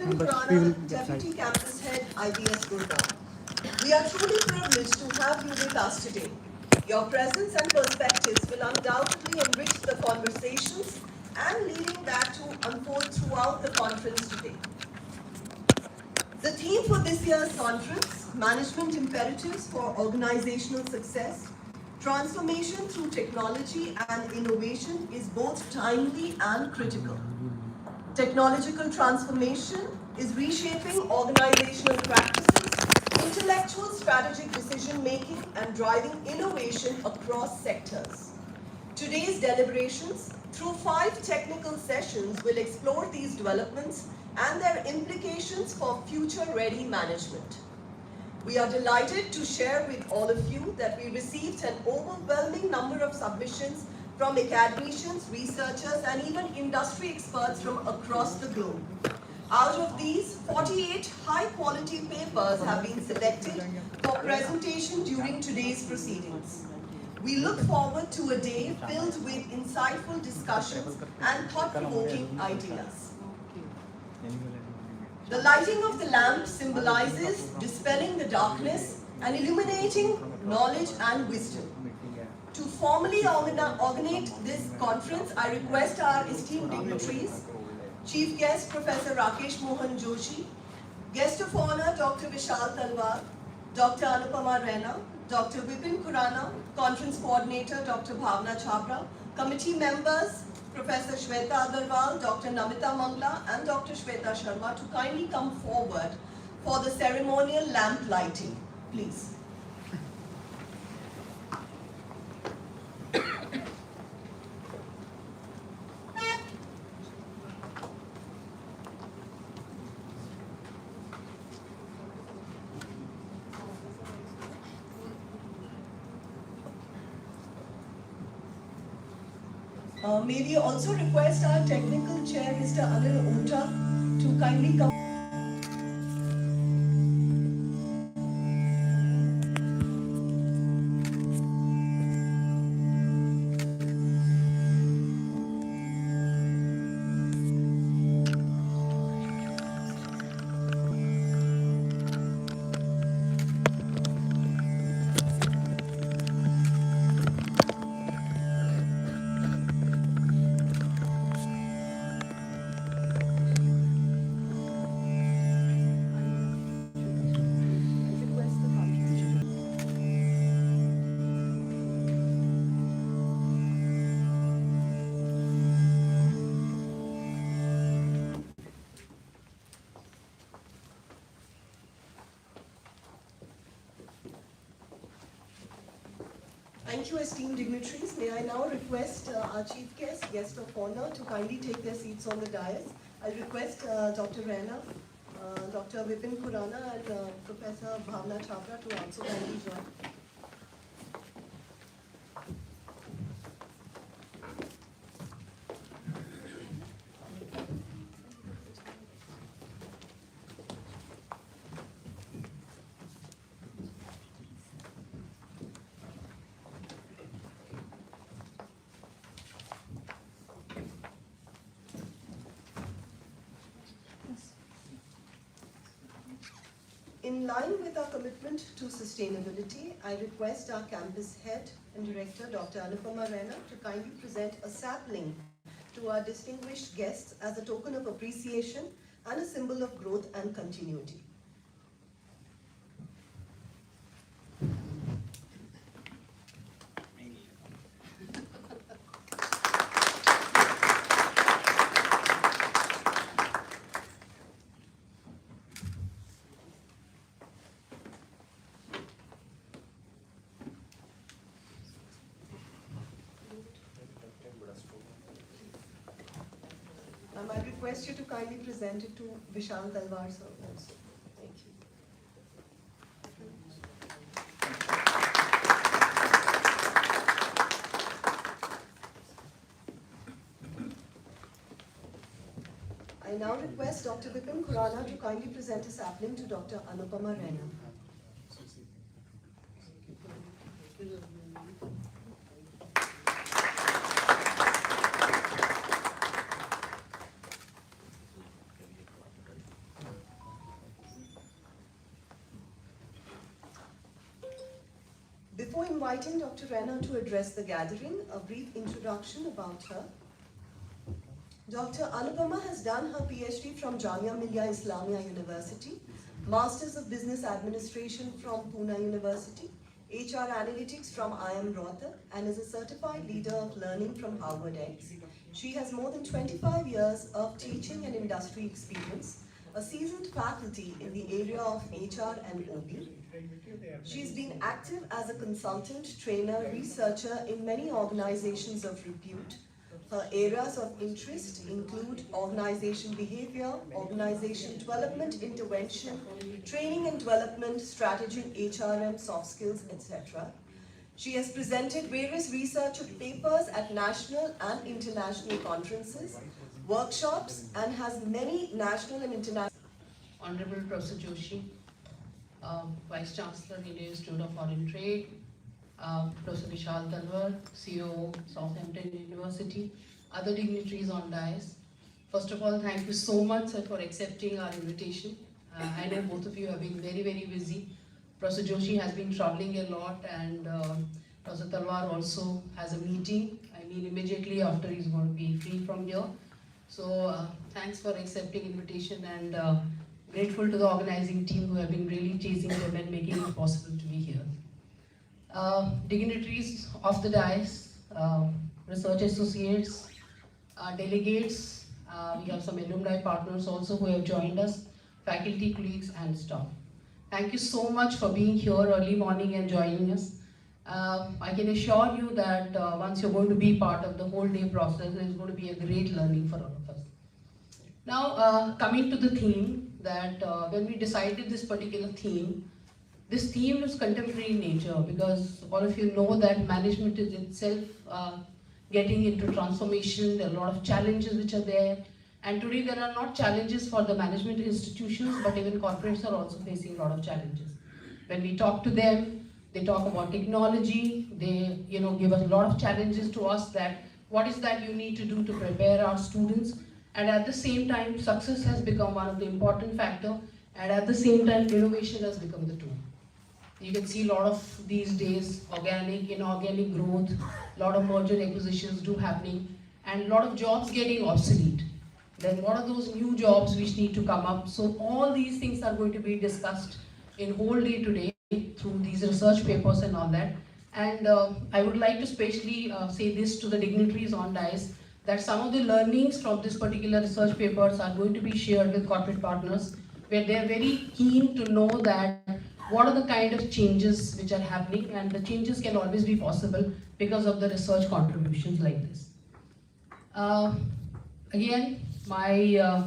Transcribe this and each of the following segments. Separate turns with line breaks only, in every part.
Vipin Khurana, Deputy Campus Head, IBS Gurgaon. We are truly privileged to have you with us today. Your presence and perspectives will undoubtedly enrich the conversations and leading that to unfold throughout the conference today. The theme for this year's conference, Management Imperatives for Organizational Success, Transformation through Technology and Innovation, is both timely and critical. Technological transformation is reshaping organizational practices, intellectual strategic decision-making, and driving innovation across sectors. Today's deliberations, through 5 technical sessions, will explore these developments and their implications for future-ready management. We are delighted to share with all of you that we received an overwhelming number of submissions from academicians, researchers, and even industry experts from across the globe. Out of these, 48 high-quality papers have been selected for presentation during today's proceedings. We look forward to a day filled with insightful discussions and thought-provoking ideas. The lighting of the lamp symbolizes dispelling the darkness and illuminating knowledge and wisdom. To formally organize this conference, I request our esteemed dignitaries, Chief Guest Professor Rakkesh Joshi, Guest of Honor Dr. Vishal Talwar, Dr. Anupama Raina, Dr. Vipin Khurana, Conference Coordinator Dr. Bhavna Chhabra, Committee Members Professor Shweta Agarwal, Dr. Namita Mangla, and Dr. Shweta Sharma to kindly come forward for the ceremonial lamp lighting, please. May we also request our technical chair, Mr. Anil Ota, to kindly come. Thank you, esteemed dignitaries. May I now request our chief guest of honor, to kindly take their seats on the dais. I request Dr. Raina, Dr. Vipin Khurana, and Professor Bhavna Chhabra to also kindly join. In line with our commitment to sustainability, I request our campus head and director, Dr. Anupama Raina, to kindly present a sapling to our distinguished guests as a token of appreciation and a symbol of growth and continuity. I request you to kindly present it to Vishal Talwar sir also. Thank you. I now request Dr. Vipin Khurana to kindly present a sapling to Dr. Anupama Raina. inviting Dr. Rena to address the gathering, a brief introduction about her. Dr. Anupama has done her PhD from Jamia Millia Islamia University, Masters of Business Administration from Pune University, HR Analytics from IIM Rohtak, and is a certified leader of learning from Harvard X. She has more than 25 years of teaching and industry experience, a seasoned faculty in the area of HR and OB. She's been active as a consultant, trainer, researcher in many organizations of repute. Her areas of interest include organization behavior, organization development intervention, training and development, strategy, HRM, soft skills, etc. She has presented various research papers at national and international conferences, workshops, and has many national and international.
Honorable Professor Jooshi, Vice Chancellor, Indian Institute of Foreign Trade, Professor Vishal Talwar, CEO, Southampton University, other dignitaries on dais. First of all, thank you so much, sir, for accepting our invitation. I know both of you have been very, very busy. Professor Jooshi has been traveling a lot, and Professor Talwar also has a meeting. I mean, immediately after he's going to be free from here. So thanks for accepting invitation, and grateful to the organizing team who have been really chasing them and making it possible to be here. Dignitaries of the dais, research associates, delegates, we have some alumni partners also who have joined us, faculty, colleagues and staff. Thank you so much for being here early morning and joining us. I can assure you that once you're going to be part of the whole day process, it's going to be a great learning for all of us. Now, coming to the theme, that when we decided this particular theme, this theme is contemporary in nature, because all of you know that management is itself getting into transformation. There are a lot of challenges which are there, and today there are not challenges for the management institutions, but even corporates are also facing a lot of challenges. When we talk to them, they talk about technology, they give us a lot of challenges to us, that what is that you need to do to prepare our students. And at the same time, success has become one of the important factors, and at the same time, innovation has become the tool. You can see a lot of these days, organic, inorganic growth, a lot of merger acquisitions do happening, and a lot of jobs getting obsolete. Then what are those new jobs which need to come up? So all these things are going to be discussed in whole day today through these research papers and all that. And I would like to specially say this to the dignitaries on dais, that some of the learnings from this particular research papers are going to be shared with corporate partners, where they are very keen to know that what are the kind of changes which are happening, and the changes can always be possible because of the research contributions like this. Again, my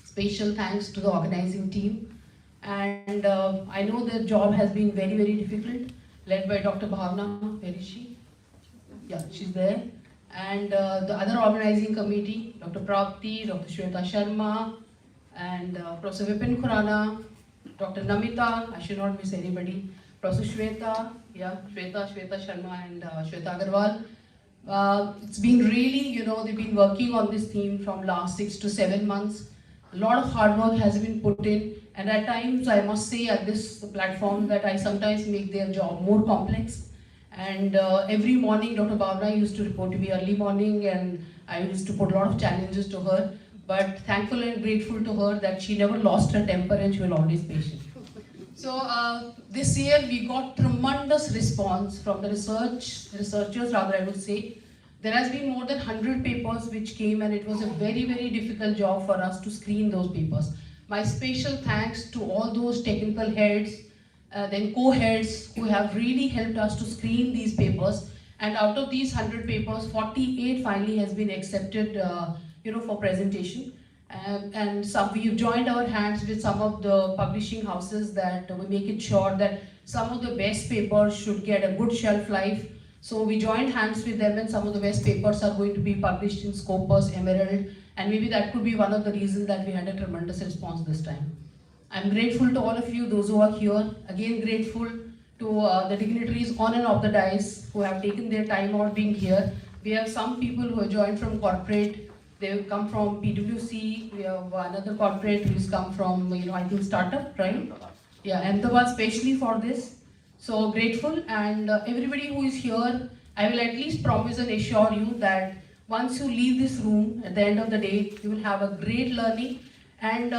special thanks to the organizing team, and I know the job has been very, very difficult, led by Dr. Bhavna. Where is she? Yeah, she's there. And the other organizing committee, Dr. Prapti, Dr. Shweta Sharma, and Professor Vipin Khurana, Dr. Namita, I should not miss anybody, Professor Shweta, Shweta Sharma and Shweta Agarwal. It's been really, they've been working on this theme from last 6 to 7 months. A lot of hard work has been put in, and at times I must say at this platform that I sometimes make their job more complex. And every morning Dr. Bhavna used to report to me early morning, and I used to put a lot of challenges to her. But thankful and grateful to her that she never lost her temper and she was always patient. So this year we got tremendous response from the researchers rather I would say. There has been more than 100 papers which came, and it was a very, very difficult job for us to screen those papers. My special thanks to all those technical heads, then co-heads who have really helped us to screen these papers. And out of these 100 papers, 48 finally has been accepted for presentation. And we've joined our hands with some of the publishing houses that we make it sure that some of the best papers should get a good shelf life. So we joined hands with them, and some of the best papers are going to be published in Scopus, Emerald, and maybe that could be one of the reasons that we had a tremendous response this time. I'm grateful to all of you, those who are here. Again, grateful to the dignitaries on and off the dais who have taken their time out being here. We have some people who have joined from corporate. They've come from PwC. We have another corporate who's come from, I think startup, right? Yeah, Ahmedabad especially for this. So grateful, and everybody who is here, I will at least promise and assure you that once you leave this room at the end of the day, you will have a great learning. And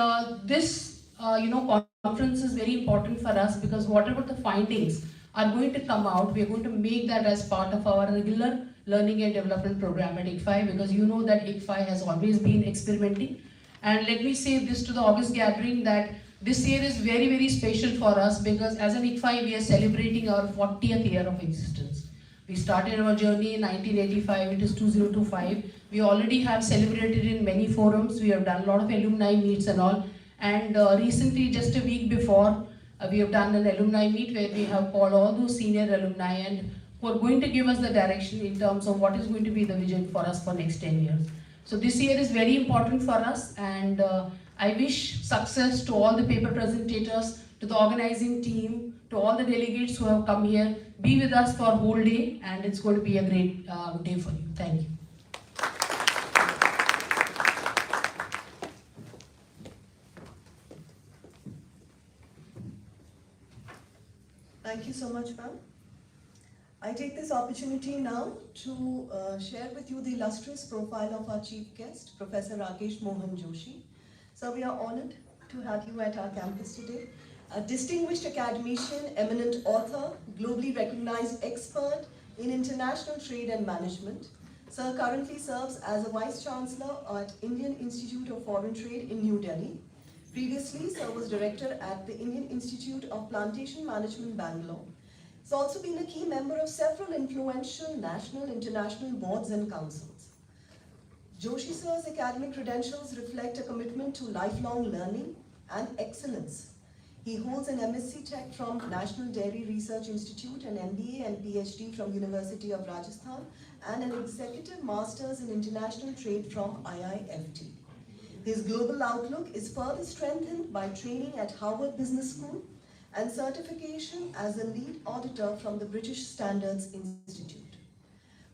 this, conference is very important for us, because whatever the findings are going to come out, we are going to make that as part of our regular learning and development program at ICFI, because you know that ICFI has always been experimenting. And let me say this to the August gathering, that this year is very, very special for us, because as an ICFI, we are celebrating our 40th year of existence. We started our journey in 1985, it is 2025. We already have celebrated in many forums, we have done a lot of alumni meets and all. And recently, just a week before, we have done an alumni meet where we have called all those senior alumni and who are going to give us the direction in terms of what is going to be the vision for us for next 10 years. So this year is very important for us, and I wish success to all the paper presentators, to the organizing team, to all the delegates who have come here. Be with us for a whole day, and it's going to be a great day for you. Thank you.
Thank you so much, ma'am. I take this opportunity now to share with you the illustrious profile of our chief guest, Professor Rakkesh Mohan Jooshi. So we are honored to have you at our campus today. A distinguished academician, eminent author, globally recognized expert in international trade and management. Sir currently serves as a Vice Chancellor at Indian Institute of Foreign Trade in New Delhi. Previously, Sir was Director at the Indian Institute of Plantation Management, Bangalore. He's also been a key member of several influential national, international boards and councils. Jooshi Sir's academic credentials reflect a commitment to lifelong learning and excellence. He holds an MSc Tech from National Dairy Research Institute, an MBA and PhD from University of Rajasthan, and an Executive Masters in International Trade from IIFT. His global outlook is further strengthened by training at Harvard Business School and certification as a lead auditor from the British Standards Institute.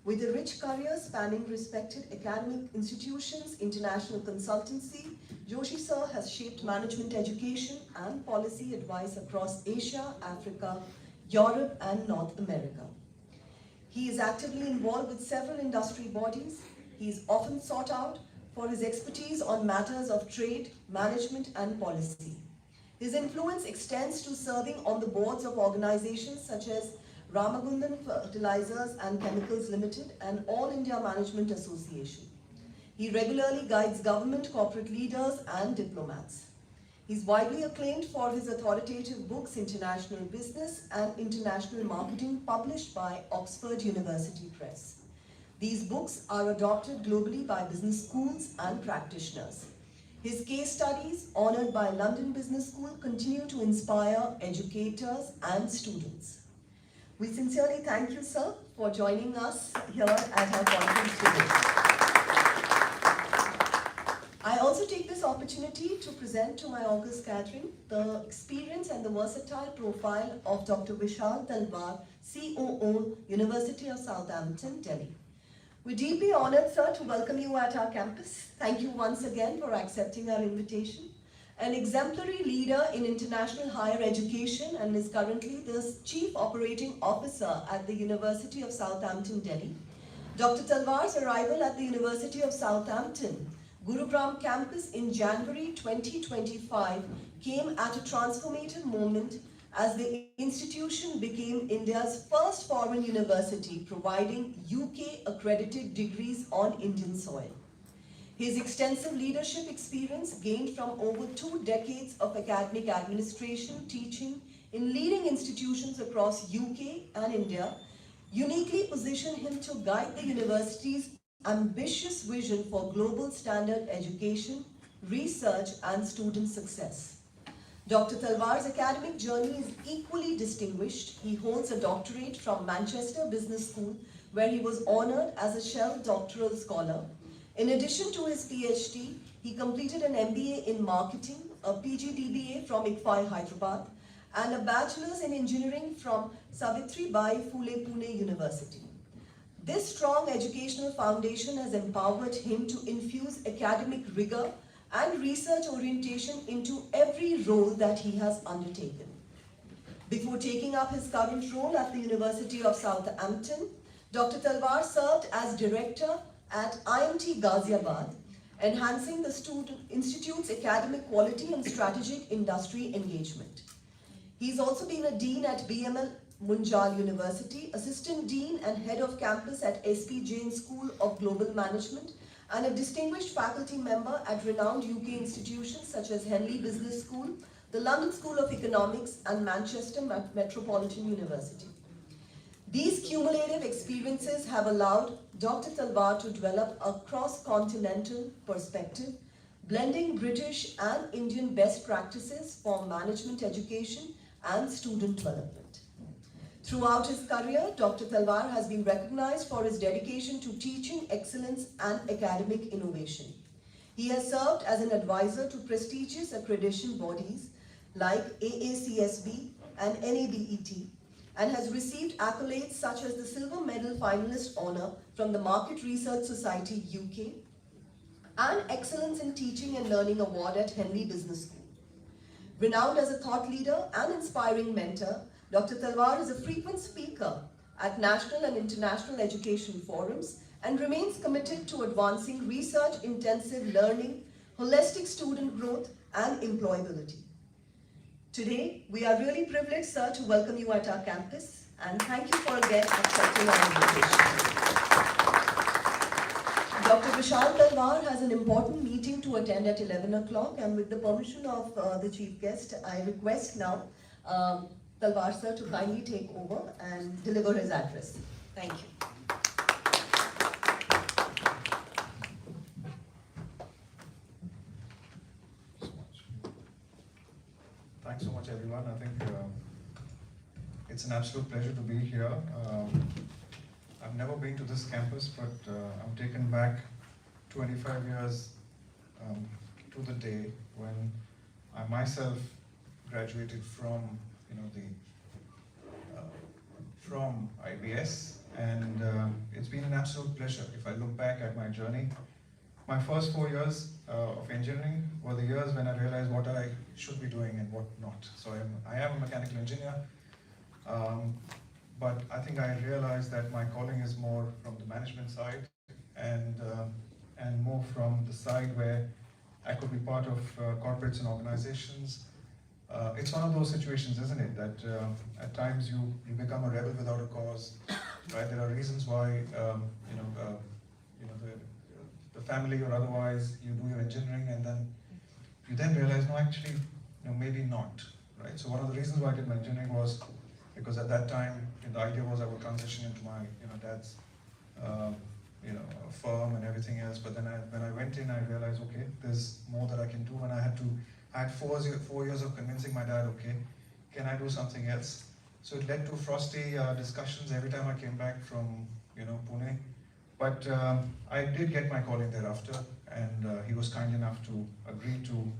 With a rich career spanning respected academic institutions, international consultancy, Jooshi Sir has shaped management education and policy advice across Asia, Africa, Europe, and North America. He is actively involved with several industry bodies. He is often sought out for his expertise on matters of trade, management, and policy. His influence extends to serving on the boards of organizations such as Ramagundan Fertilizers and Chemicals Limited and All India Management Association. He regularly guides government, corporate leaders, and diplomats. He's widely acclaimed for his authoritative books, International Business and International Marketing, published by Oxford University Press. These books are adopted globally by business schools and practitioners. His case studies, honored by London Business School, continue to inspire educators and students. We sincerely thank you, sir, for joining us here at our conference today. I also take this opportunity to present to my August gathering the experience and the versatile profile of Dr. Vishal Talwar, COO, University of Southampton, Delhi. We're deeply honored, sir, to welcome you at our campus. Thank you once again for accepting our invitation. An exemplary leader in international higher education and is currently the Chief Operating Officer at the University of Southampton, Delhi. Dr. Talwar's arrival at the University of Southampton, Gurugram campus in January 2025 came at a transformative moment as the institution became India's first foreign university providing UK accredited degrees on Indian soil. His extensive leadership experience gained from over 2 decades of academic administration teaching in leading institutions across UK and India uniquely positioned him to guide the university's ambitious vision for global standard education, research, and student success. Dr. Talwar's academic journey is equally distinguished. He holds a doctorate from Manchester Business School, where he was honored as a Shell Doctoral Scholar. In addition to his PhD, he completed an MBA in Marketing, a PGDBA from ICFI Hyderabad, and a Bachelor's in Engineering from Savitribai Phule Pune University. This strong educational foundation has empowered him to infuse academic rigor and research orientation into every role that he has undertaken. Before taking up his current role at the University of Southampton, Dr. Talwar served as director at IMT Ghaziabad, enhancing the institute's academic quality and strategic industry engagement. He's also been a dean at BML Munjal University, assistant dean and head of campus at SP Jain School of Global Management, and a distinguished faculty member at renowned UK institutions such as Henley Business School, the London School of Economics, and Manchester Metropolitan University. These cumulative experiences have allowed Dr. Talwar to develop a cross-continental perspective, blending British and Indian best practices for management education and student development. Throughout his career, Dr. Talwar has been recognized for his dedication to teaching excellence and academic innovation. He has served as an advisor to prestigious accreditation bodies like AACSB and NABET, and has received accolades such as the Silver Medal Finalist Honour from the Market Research Society UK and Excellence in Teaching and Learning Award at Henley Business School. Renowned as a thought leader and inspiring mentor, Dr. Talwar is a frequent speaker at national and international education forums and remains committed to advancing research-intensive learning, holistic student growth, and employability. Today, we are really privileged, sir, to welcome you at our campus, and thank you for again accepting our invitation. Dr. Vishal Talwar has an important meeting to attend at 11 o'clock, and with the permission of the chief guest, I request now Talwar sir to kindly take over and deliver his address. Thank you.
Thanks so much, everyone. I think it's an absolute pleasure to be here. I've never been to this campus, but I'm taken back 25 years to the day when I myself graduated from, from IBS, and it's been an absolute pleasure. If I look back at my journey, my first 4 years of engineering were the years when I realized what I should be doing and what not. So I am a mechanical engineer, but I think I realized that my calling is more from the management side and more from the side where I could be part of corporates and organizations. It's one of those situations, isn't it, that at times you become a rebel without a cause, right? There are reasons why, the family or otherwise, you do your engineering, and then you then realize, no, actually, maybe not, right? So one of the reasons why I did my engineering was because at that time, the idea was I would transition into my, dad's, firm and everything else. But then when I went in, I realized, okay, there's more that I can do, and I had 4 years of convincing my dad, okay, can I do something else? So it led to frosty discussions every time I came back from, Pune. But I did get my calling thereafter, and he was kind enough to agree to,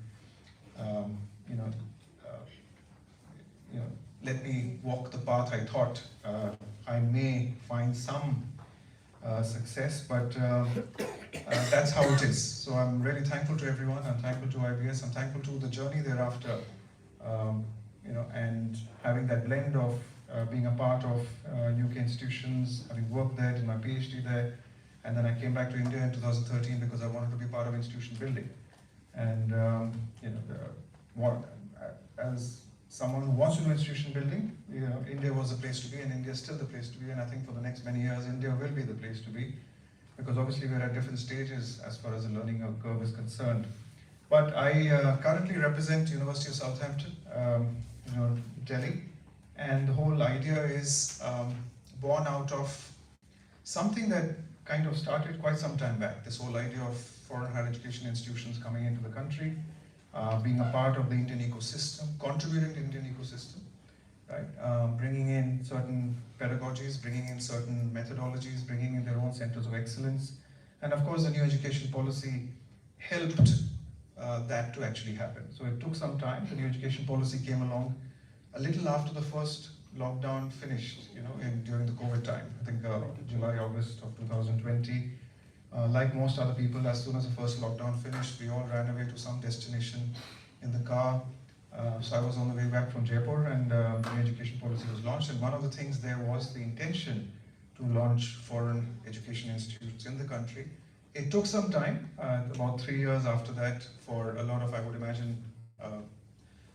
let me walk the path I thought I may find some success, but that's how it is. So I'm really thankful to everyone. I'm thankful to IBS. I'm thankful to the journey thereafter, and having that blend of being a part of UK institutions, having worked there, did my PhD there, and then I came back to India in 2013 because I wanted to be part of institution building. And as someone who wants to do institution building, India was the place to be, and India is still the place to be. And I think for the next many years, India will be the place to be, because obviously we're at different stages as far as the learning curve is concerned. But I currently represent University of Southampton, Delhi, and the whole idea is born out of something that kind of started quite some time back. This whole idea of foreign higher education institutions coming into the country, being a part of the Indian ecosystem, contributing to the Indian ecosystem, right? Bringing in certain pedagogies, bringing in certain methodologies, bringing in their own centers of excellence. And of course, the new education policy helped that to actually happen. So it took some time. The new education policy came along a little after the first lockdown finished, during the COVID time. I think July, August of 2020. Like most other people, as soon as the first lockdown finished, we all ran away to some destination in the car. So I was on the way back from Jaipur, and the education policy was launched, and one of the things there was the intention to launch foreign education institutes in the country. It took some time, about 3 years after that, for a lot of, I would imagine,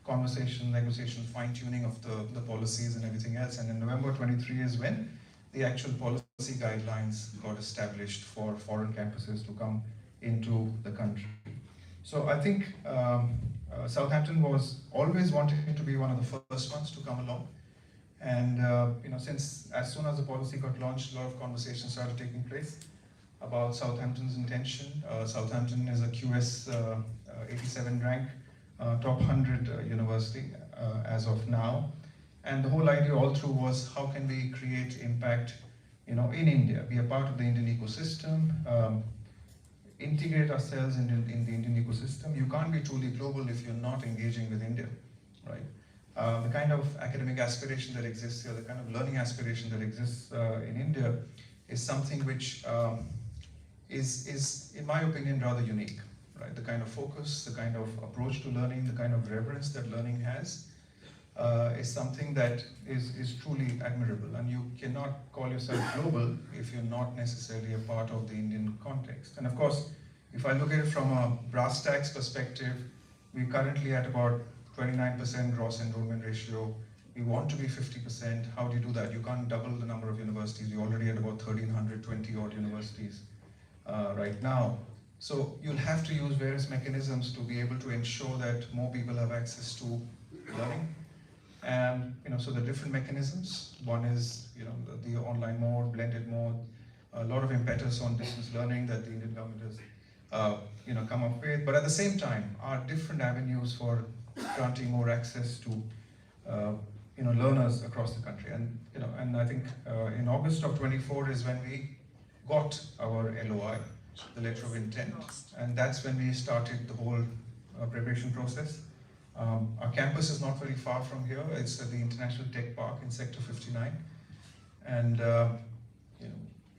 conversation, negotiation, fine-tuning of the policies and everything else. And in November 23 is when the actual policy guidelines got established for foreign campuses to come into the country. So I think Southampton was always wanting to be one of the first ones to come along. And since as soon as the policy got launched, a lot of conversations started taking place about Southampton's intention. Southampton is a QS 87 rank, top 100 university as of now. And the whole idea all through was how can we create impact in India, be a part of the Indian ecosystem, integrate ourselves in the Indian ecosystem. You can't be truly global if you're not engaging with India, right? The kind of academic aspiration that exists here, the kind of learning aspiration that exists in India is something which is, in my opinion, rather unique, right? The kind of focus, the kind of approach to learning, the kind of reverence that learning has is something that is truly admirable. And you cannot call yourself global if you're not necessarily a part of the Indian context. And of course, if I look at it from a brass tacks perspective, we're currently at about 29% gross enrollment ratio. We want to be 50%. How do you do that? You can't double the number of universities. You're already at about 1,320 odd universities right now. So you'll have to use various mechanisms to be able to ensure that more people have access to learning. And so the different mechanisms. One is the online mode, blended mode, a lot of impetus on distance learning that the Indian government has come up with. But at the same time, are different avenues for granting more access to learners across the country. And I think in August of 24 is when we got our LOI, the letter of intent, and that's when we started the whole preparation process. Our campus is not very far from here. It's at the International Tech Park in Sector 59, and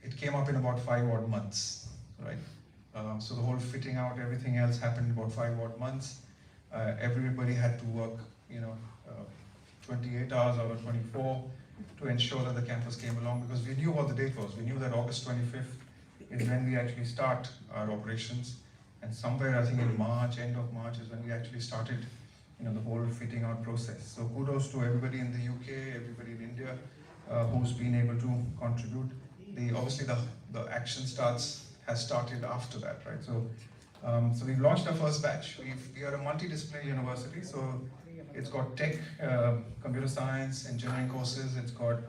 it came up in about 5 odd months, right? So the whole fitting out, everything else happened in about 5 odd months. Everybody had to work, 28 hours out of 24 to ensure that the campus came along, because we knew what the date was. We knew that August 25th is when we actually start our operations, and somewhere I think in March, end of March, is when we actually started the whole fitting out process. So kudos to everybody in the UK, everybody in India who's been able to contribute. Obviously the action has started after that, right? So we've launched our first batch. We are a multidisciplinary university, so it's got tech, computer science, engineering courses, it's got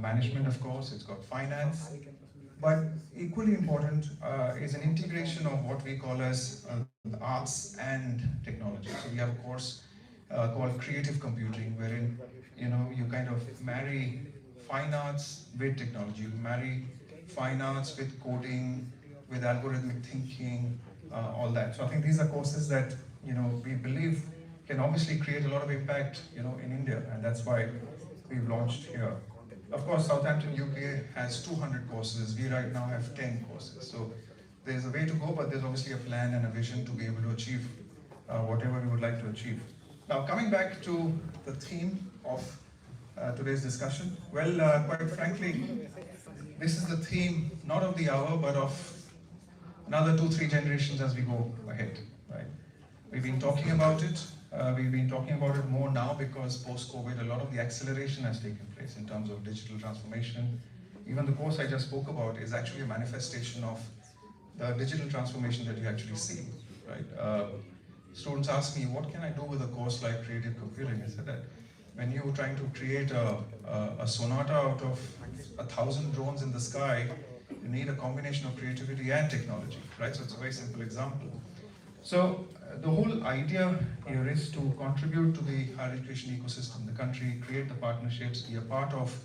management, of course, it's got finance. But equally important is an integration of what we call as arts and technology. So we have a course called creative computing, wherein you kind of marry fine arts with technology. You marry fine arts with coding, with algorithmic thinking, all that. So I think these are courses that we believe can obviously create a lot of impact in India, and that's why we've launched here. Of course, Southampton UK has 200 courses. We right now have 10 courses. So there's a way to go, but there's obviously a plan and a vision to be able to achieve whatever we would like to achieve. Now, coming back to the theme of today's discussion, well, quite frankly, this is the theme not of the hour, but of another 2-3 generations as we go ahead, right? We've been talking about it. We've been talking about it more now because post-COVID, a lot of the acceleration has taken place in terms of digital transformation. Even the course I just spoke about is actually a manifestation of the digital transformation that you actually see, right? Students ask me, what can I do with a course like creative computing? I said that when you're trying to create a sonata out of 1,000 drones in the sky, you need a combination of creativity and technology, right? So it's a very simple example. So the whole idea here is to contribute to the higher education ecosystem, the country, create the partnerships, be a part of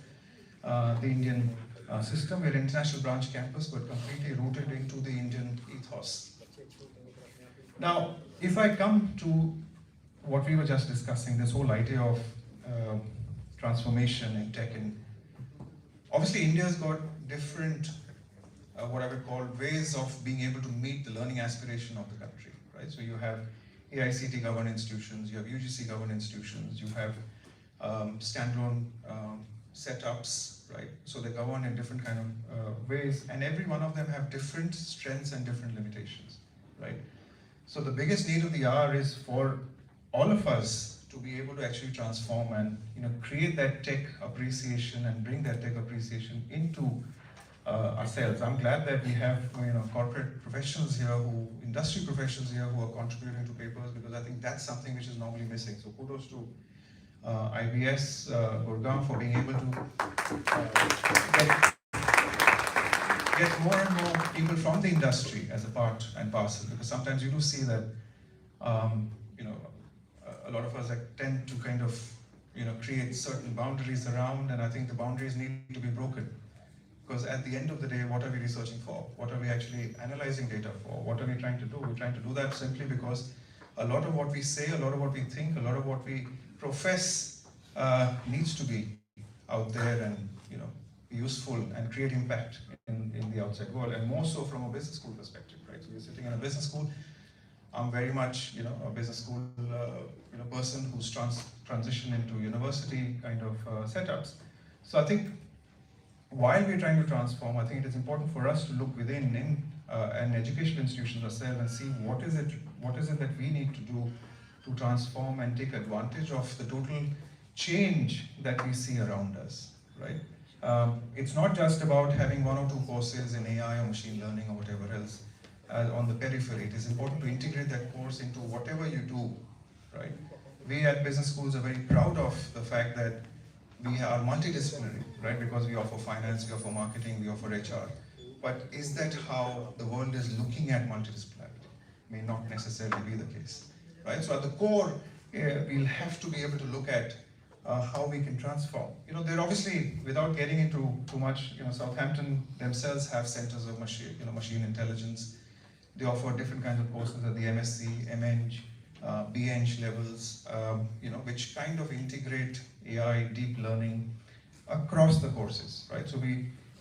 the Indian system. We're an international branch campus, but completely rooted into the Indian ethos. Now, if I come to what we were just discussing, this whole idea of transformation in tech, and obviously India's got different, what I would call ways of being able to meet the learning aspiration of the country, right? So you have AICT governed institutions, you have UGC governed institutions, you have standalone setups, right? So they govern in different kind of ways, and every one of them have different strengths and different limitations, right? So the biggest need of the hour is for all of us to be able to actually transform and create that tech appreciation and bring that tech appreciation into ourselves. I'm glad that we have corporate professionals here, industry professionals here who are contributing to papers, because I think that's something which is normally missing. So kudos to IBS Gurgaon for being able to get more and more people from the industry as a part and parcel, because sometimes you do see that a lot of us tend to kind of create certain boundaries around, and I think the boundaries need to be broken. Because at the end of the day, what are we researching for? What are we actually analyzing data for? What are we trying to do? We're trying to do that simply because a lot of what we say, a lot of what we think, a lot of what we profess needs to be out there and be useful and create impact in the outside world, and more so from a business school perspective, right? So you're sitting in a business school. I'm very much a business school person who's transitioned into university kind of setups. So I think while we're trying to transform, I think it is important for us to look within an educational institution ourselves and see what is it that we need to do to transform and take advantage of the total change that we see around us, right? It's not just about having one or two courses in AI or machine learning or whatever else on the periphery. It is important to integrate that course into whatever you do, right? We at business schools are very proud of the fact that we are multidisciplinary, right? Because we offer finance, we offer marketing, we offer HR. But is that how the world is looking at multidisciplinarity? May not necessarily be the case, right? So at the core, we'll have to be able to look at how we can transform. They're obviously, without getting into too much, Southampton themselves have centers of machine intelligence. They offer different kinds of courses at the MSc, MEng, BEng levels, which kind of integrate AI, deep learning across the courses, right? So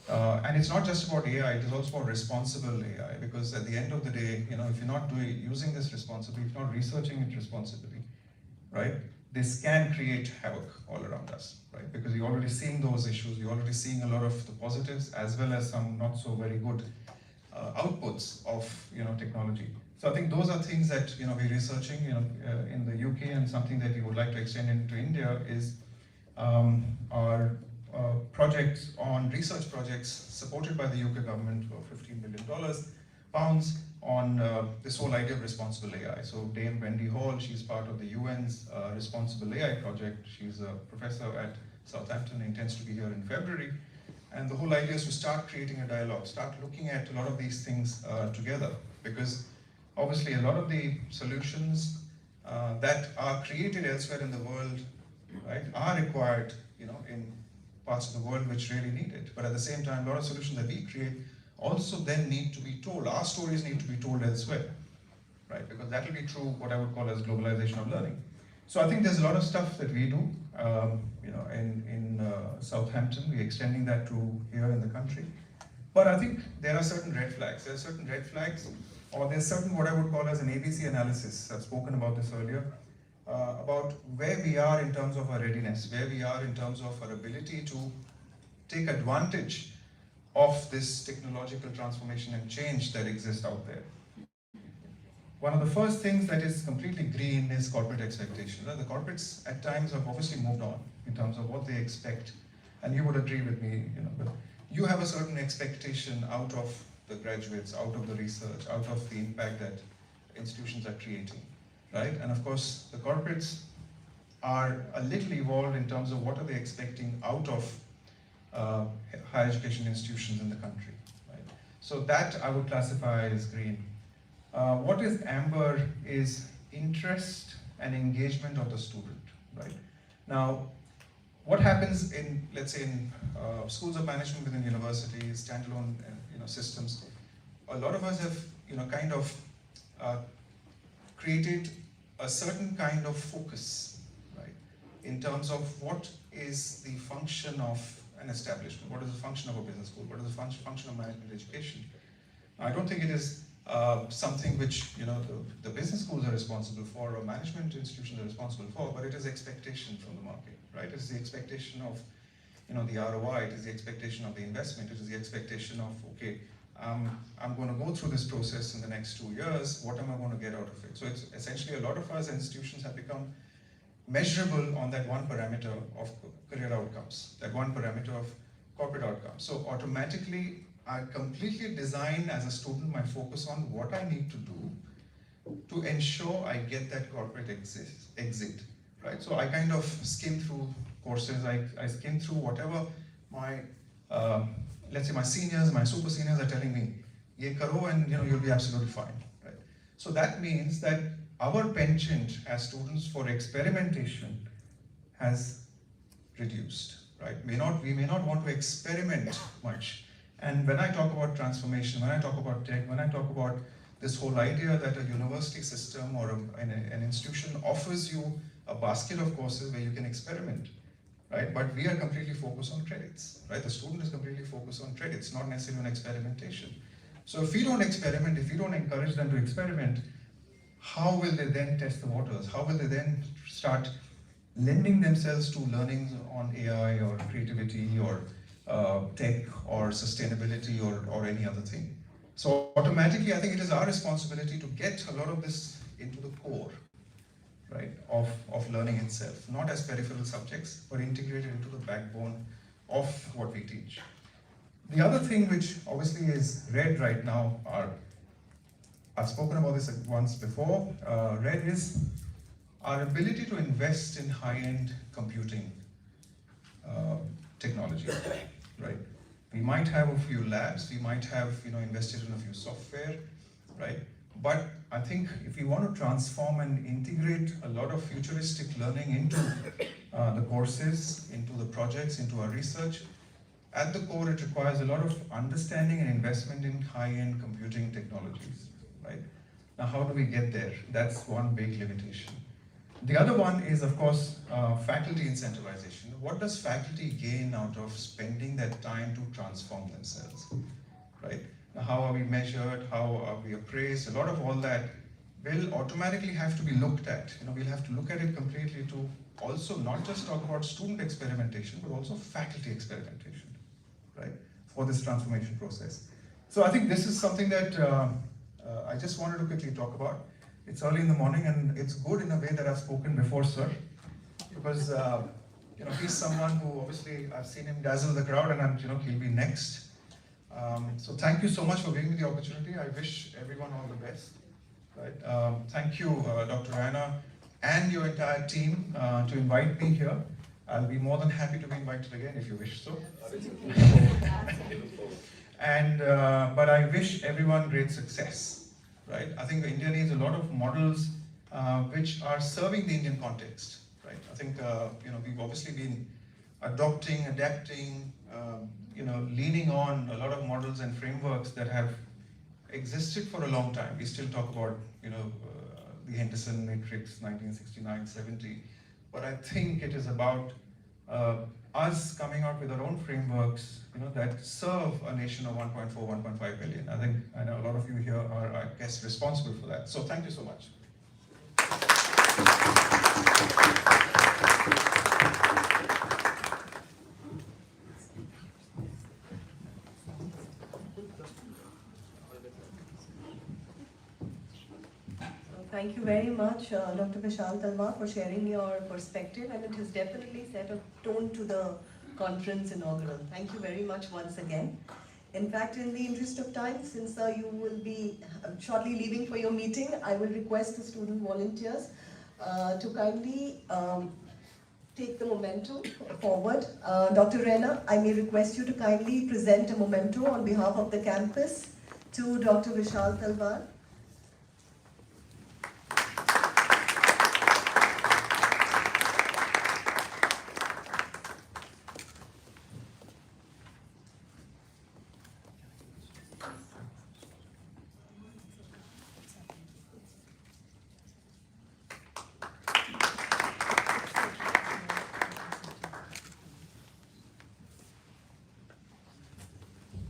and it's not just about AI, it is also about responsible AI, because at the end of the day, if you're not using this responsibly, if you're not researching it responsibly, right, this can create havoc all around us, right? Because you're already seeing those issues, you're already seeing a lot of the positives as well as some not so very good outputs of technology. So I think those are things that we're researching in the UK, and something that we would like to extend into India is our research projects supported by the UK government for £15 million on this whole idea of responsible AI. So Dame Wendy Hall, she's part of the UN's Responsible AI project. She's a professor at Southampton, intends to be here in February. And the whole idea is to start creating a dialogue, start looking at a lot of these things together, because obviously a lot of the solutions that are created elsewhere in the world, right, are required in parts of the world which really need it. But at the same time, a lot of solutions that we create also then need to be told. Our stories need to be told elsewhere, right? Because that will be true, what I would call as globalization of learning. So I think there's a lot of stuff that we do, in Southampton. We're extending that to here in the country. But I think there are certain red flags. There are certain red flags, or there's certain what I would call as an ABC analysis. I've spoken about this earlier, about where we are in terms of our readiness, where we are in terms of our ability to take advantage of this technological transformation and change that exists out there. One of the first things that is completely green is corporate expectations. The corporates at times have obviously moved on in terms of what they expect, and you would agree with me, but you have a certain expectation out of the graduates, out of the research, out of the impact that institutions are creating, right? And of course, the corporates are a little evolved in terms of what are they expecting out of higher education institutions in the country, right? So that I would classify as green. What is amber is interest and engagement of the student, right? Now, what happens in, let's say, in schools of management within universities, standalone systems, a lot of us have kind of created a certain kind of focus, right, in terms of what is the function of an establishment, what is the function of a business school, what is the function of management education. I don't think it is something which the business schools are responsible for, or management institutions are responsible for, but it is expectation from the market, right? It is the expectation of the ROI, it is the expectation of the investment, it is the expectation of, okay, I'm going to go through this process in the next 2 years, what am I going to get out of it? So it's essentially a lot of us institutions have become measurable on that one parameter of career outcomes, that one parameter of corporate outcomes. So automatically, I completely design as a student my focus on what I need to do to ensure I get that corporate exit, right? So I kind of skim through courses, I skim through whatever my, let's say my seniors, my super seniors are telling me, ye karo and you'll be absolutely fine, right? So that means that our penchant as students for experimentation has reduced, right? We may not want to experiment much. And when I talk about transformation, when I talk about tech, when I talk about this whole idea that a university system or an institution offers you a basket of courses where you can experiment, right? But we are completely focused on credits, right? The student is completely focused on credits, not necessarily on experimentation. So if we don't experiment, if we don't encourage them to experiment, how will they then test the waters? How will they then start lending themselves to learning on AI or creativity or tech or sustainability or any other thing? So automatically, I think it is our responsibility to get a lot of this into the core, right, of learning itself, not as peripheral subjects, but integrated into the backbone of what we teach. The other thing which obviously is red right now are, I've spoken about this once before, red is our ability to invest in high-end computing technology, right? We might have a few labs, we might have invested in a few software, right? But I think if we want to transform and integrate a lot of futuristic learning into the courses, into the projects, into our research, at the core it requires a lot of understanding and investment in high-end computing technologies, right? Now how do we get there? That's one big limitation. The other one is, of course, faculty incentivization. What does faculty gain out of spending that time to transform themselves, right? Now, how are we measured? How are we appraised? A lot of all that will automatically have to be looked at. We'll have to look at it completely to also not just talk about student experimentation, but also faculty experimentation, right, for this transformation process. So I think this is something that I just wanted to quickly talk about. It's early in the morning and it's good in a way that I've spoken before, sir, because he's someone who obviously I've seen him dazzle the crowd and he'll be next. So thank you so much for giving me the opportunity. I wish everyone all the best. Right? Thank you, Dr. Anna, and your entire team to invite me here. I'll be more than happy to be invited again if you wish so. And but I wish everyone great success. Right? I think India needs a lot of models which are serving the Indian context. Right? I think we've obviously been adopting, adapting, leaning on a lot of models and frameworks that have existed for a long time. We still talk about the Henderson Matrix, 1969-70, but I think it is about us coming out with our own frameworks, that serve a nation of 1.4, 1.5 billion. I know a lot of you here are, I guess, responsible for that. So thank you so much.
Thank you very much, Dr. Vishal Talwar, for sharing your perspective, and it has definitely set a tone to the conference inaugural. Thank you very much once again. In fact, in the interest of time, since you will be shortly leaving for your meeting, I will request the student volunteers to kindly take the memento forward. Dr. Rena, I may request you to kindly present a memento on behalf of the campus to Dr. Vishal Talwar.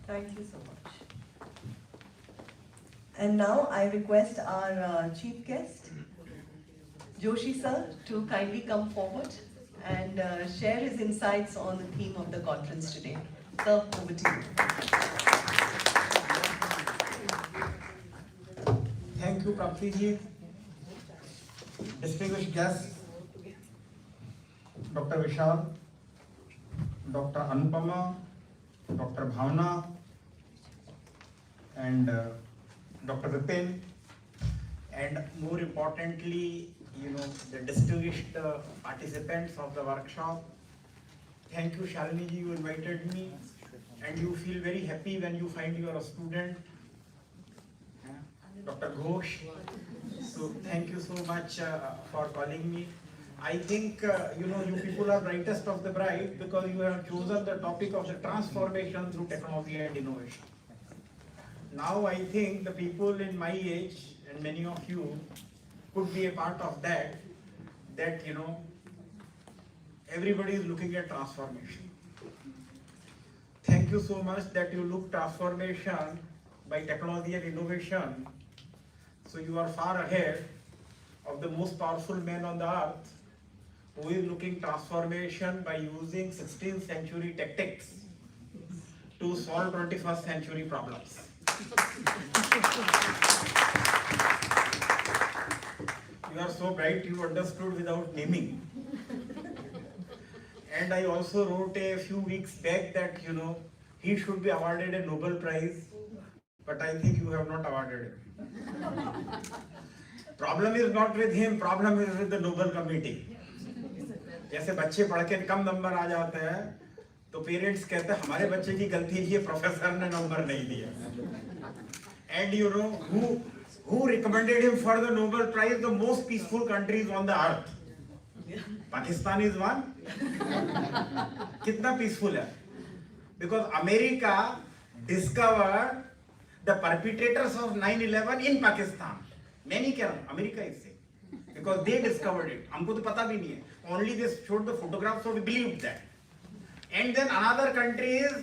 Thank you so much. And now I request our chief guest, Jooshi sir, to kindly come forward and share his insights on the theme of the conference today. Sir, over to you.
Thank you, Prof. ji. Distinguished guests, Dr. Vishal, Dr. Anupama, Dr. Bhavna, and Dr. Vipin, and more importantly, the distinguished participants of the workshop. Thank you, Shalini ji, you invited me, and you feel very happy when you find you are a student. Dr. Ghosh, so thank you so much for calling me. I think you people are brightest of the bright because you have chosen the topic of the transformation through technology and innovation. Now I think the people in my age and many of you could be a part of that everybody is looking at transformation. Thank you so much that you look transformation by technology and innovation. So you are far ahead of the most powerful man on the earth who is looking transformation by using 16th century tactics to solve 21st century problems. You are so bright, you understood without naming. And I also wrote a few weeks back that he should be awarded a Nobel Prize, but I think you have not awarded him. Problem is not with him, problem is with the Nobel Committee. जैसे बच्चे पढ़ के कम number आ जाते हैं तो parents कहते हैं हमारे बच्चे की गलती है प्रोफेसर ने नंबर नहीं दिया. And who recommended him for the Nobel Prize? The most peaceful countries on the earth. Pakistan is one. कितना peaceful है? Because America discovered the perpetrators of 9/11 in Pakistan. मैं नहीं कह रहा हूँ, अमेरिका इससे. Because they discovered it. हमको तो पता भी नहीं है. Only they showed the photographs, so we believed that. And then another country is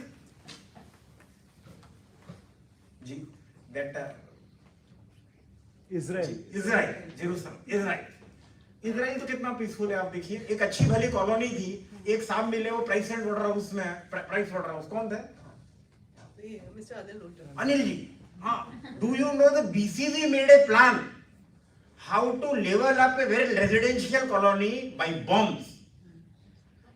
Israel.
Jerusalem. Israel तो कितना पीसफुल है आप देखिए. एक अच्छी भली कॉलोनी थी. एक साहब मिले वो प्राइस वाटर हाउस कौन थे? अनिल जी. हाँ. Do you know the BCG made a plan how to level up a very residential colony by bombs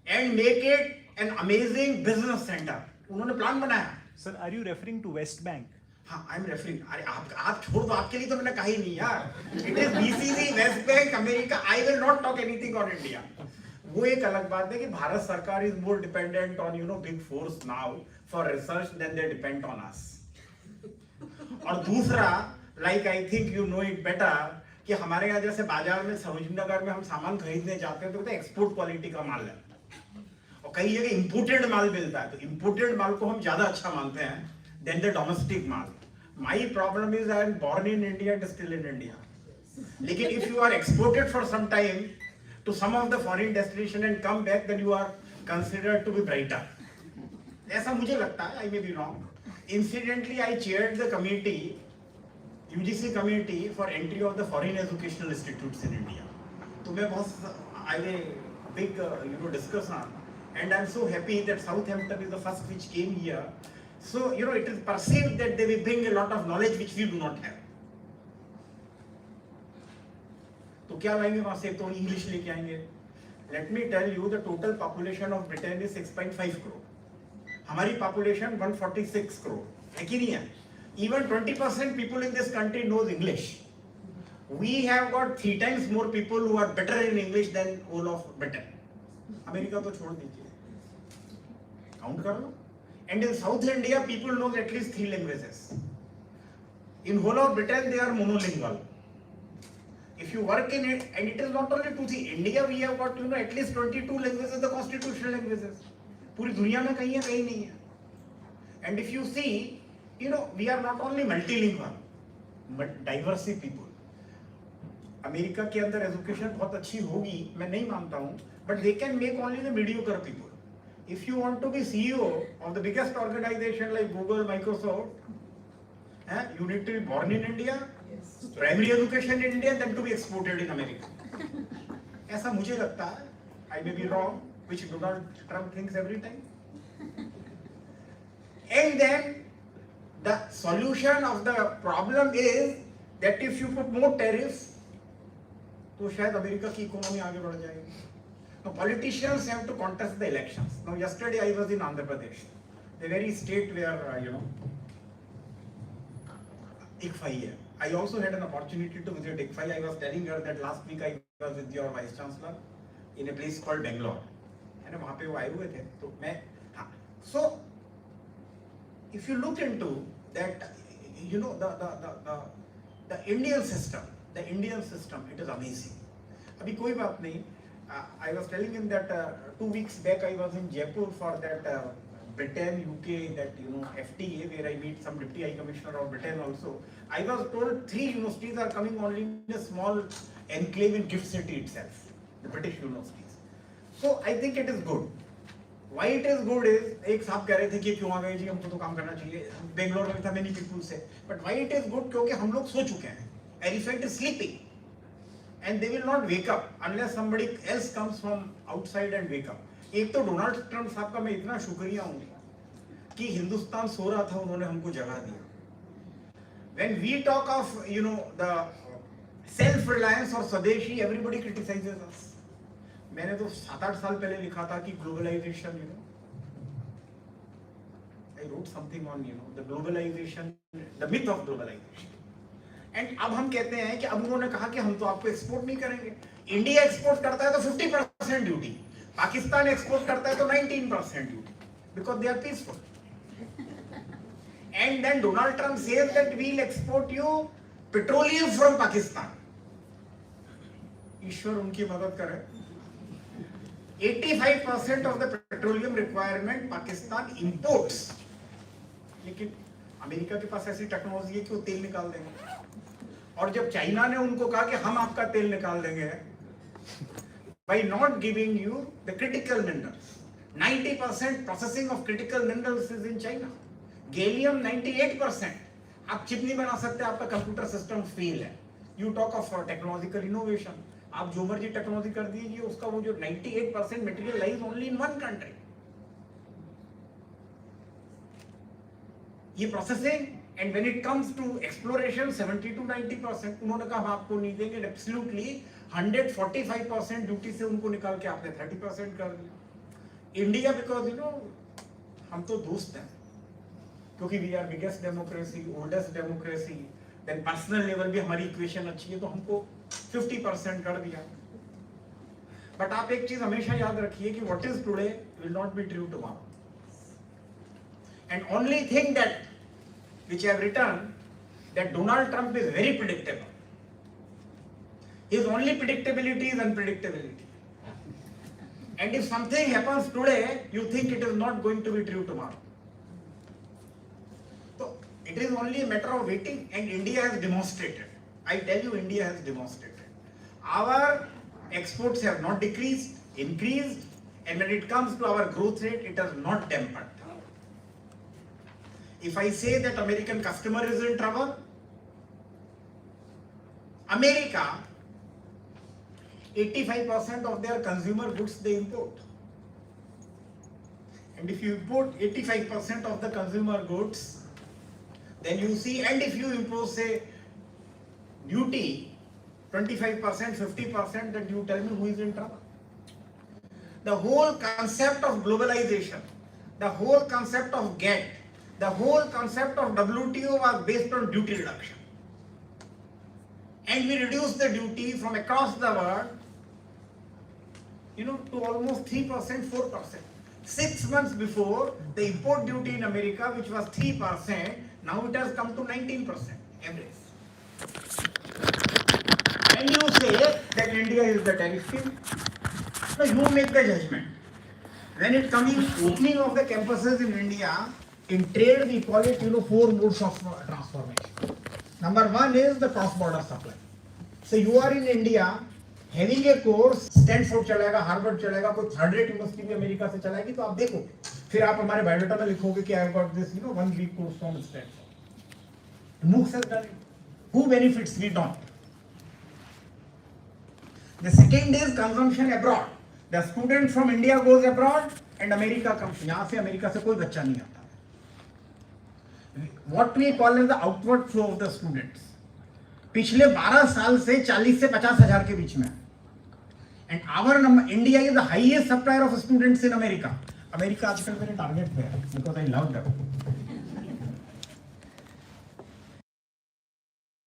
and make it an amazing business center. उन्होंने प्लान बनाया.
Sir, are you referring to West Bank?
हाँ, I'm referring. अरे आप छोड़ दो, आपके लिए तो मैंने कहा ही नहीं यार. It is BCG, West Bank, America. I will not talk anything on India. वो एक अलग बात है कि भारत सरकार is more dependent on big force now for research than they depend on us. और दूसरा, like I think you know it better, कि हमारे यहाँ जैसे बाजार में सरोजनी नगर में हम सामान खरीदने जाते हैं तो एक्सपोर्ट क्वालिटी का माल है और कई जगह इंपोर्टेड माल मिलता है तो इंपोर्टेड माल को हम ज्यादा अच्छा मानते हैं देन द डोमेस्टिक माल. My problem is I am born in India and still in India. लेकिन if you are exported for some time to some of the foreign destination and come back then you are considered to be brighter. ऐसा मुझे लगता है. I may be wrong. Incidentally I chaired the committee UGC committee for entry of the foreign educational institutes in India. तो मैं बहुत I had a big discussion and I'm so happy that Southampton is the first which came here. So it is perceived that they will bring a lot of knowledge which we do not have. तो क्या लाएंगे वहाँ से? तो English लेके आएंगे. Let me tell you the total population of Britain is 6.5 crore. हमारी population 146 crore है कि नहीं है? Even 20% people in this country knows English. We have got 3 times more people who are better in English than all of Britain. America तो छोड़ दीजिए. Count कर लो. And in South India, people know at least 3 languages. In whole of Britain, they are monolingual. If you work in it, and it is not only to see India, we have got at least 22 languages, the constitutional languages. पूरी दुनिया में कहीं है कहीं नहीं है. And if you see, we are not only multilingual, but diverse people. America के अंदर एजुकेशन बहुत अच्छी होगी, मैं नहीं मानता हूँ, but they can make only the mediocre people. If you want to be CEO of the biggest organization like Google, Microsoft, You need to be born in India, primary education in India, and then to be exported in America. ऐसा मुझे लगता है. I may be wrong, which Donald Trump thinks every time. And then the solution of the problem is that if you put more tariffs, तो शायद America की economy आगे बढ़ जाएगी. Now politicians have to contest the elections. Now yesterday I was in Andhra Pradesh, the very state where ICFI है. I also had an opportunity to visit ICFI. I was telling her that last week I was with your vice chancellor in a place called Bangalore. है ना, वहाँ पे वो आए हुए थे. तो मैं हाँ. So if you look into that, the Indian system, it is amazing. अभी कोई बात नहीं. I was telling him that 2 weeks back I was in Jaipur for that Britain UK that FTA where I meet some deputy high commissioner of Britain also. I was told 3 universities are coming only in a small enclave in Gift City itself, the British universities. So I think it is good. Why it is good is, एक साहब कह रहे थे कि क्यों आ गए जी, हमको तो काम करना चाहिए. बेंगलोर में था many people से. But why it is good? क्योंकि हम लोग सो चुके हैं. Elephant is sleeping. And they will not wake up unless somebody else comes from outside and wake up. एक तो डोनाल्ड ट्रम्प साहब का मैं इतना शुक्रिया हूँ कि हिंदुस्तान सो रहा था, उन्होंने हमको जगा दिया. When we talk of the self-reliance or स्वदेशी, everybody criticizes us. मैंने तो 7-8 साल पहले लिखा था कि globalisation, I wrote something on the globalization, the myth of globalization. And अब हम कहते हैं कि अब उन्होंने कहा कि हम तो आपको एक्सपोर्ट नहीं करेंगे. इंडिया एक्सपोर्ट करता है तो 50% ड्यूटी, पाकिस्तान एक्सपोर्ट करता है तो 19% duty, because they are peaceful. And then Donald Trump says that we will export you petroleum from Pakistan. ईश्वर उनकी मदद करे. 85% of the petroleum requirement Pakistan imports. लेकिन अमेरिका के पास ऐसी टेक्नोलॉजी है कि वो तेल निकाल देंगे. और जब चाइना ने उनको कहा कि हम आपका तेल निकाल देंगे by not giving you the critical minerals, 90% processing of critical minerals is in China. Gallium 98%. आप चिप नहीं बना सकते, आपका कंप्यूटर सिस्टम फेल है. You talk of technological innovation. आप जो मर्जी टेक्नोलॉजी कर दीजिए, उसका वो जो 98% material lies only in one country. ये processing. And when it comes to exploration, 70 to 90%. उन्होंने कहा हम आपको नहीं देंगे. Absolutely 145% ड्यूटी से उनको निकाल के आपने 30% कर दिया. इंडिया बिकॉज हम तो दोस्त हैं, क्योंकि we are biggest democracy, oldest democracy. Then personal level भी हमारी इक्वेशन अच्छी है, तो हमको 50% कर दिया. बट आप एक चीज हमेशा याद रखिए कि what is today will not be true tomorrow. And only thing that which I have written, that Donald Trump is very predictable. His only predictability is unpredictability. And if something happens today, you think it is not going to be true tomorrow. So it is only a matter of waiting, and India has demonstrated. I tell you, India has demonstrated. Our exports have not decreased, increased, and when it comes to our growth rate, it has not dampened. If I say that American customer is in trouble, America, 85% of their consumer goods they import. And if you import 85% of the consumer goods, then you see, and if you impose say duty 25%, 50%, then you tell me who is in trouble. The whole concept of globalization, the whole concept of GATT, the whole concept of WTO was based on duty reduction. And we reduced the duty from across the world, to almost 3%, 4%. 6 months before, the import duty in America, which was 3%, now it has come to 19% average. And you say that India is the tariff king. So you make the judgment. When it comes to opening of the campuses in India, in trade we call it 4 modes of transformation. Number 1 is the cross-border supply. So you are in India having a course, Stanford चलेगा, Harvard चलेगा, कोई third rate university भी America से चलाएगी, तो आप देखोगे, फिर आप हमारे बायोडाटा में लिखोगे कि I got this 1 week course from Stanford. MOOCs has done it. Who benefits? We don't. The second is consumption abroad. The student from India goes abroad and America comes. यहाँ से अमेरिका से कोई बच्चा नहीं आता. What we call as the outward flow of the students. पिछले 12 साल से 40 से 50 हजार के बीच में. And our number, India is the highest supplier of students in America. America आजकल मेरे टारगेट पे है because I love them.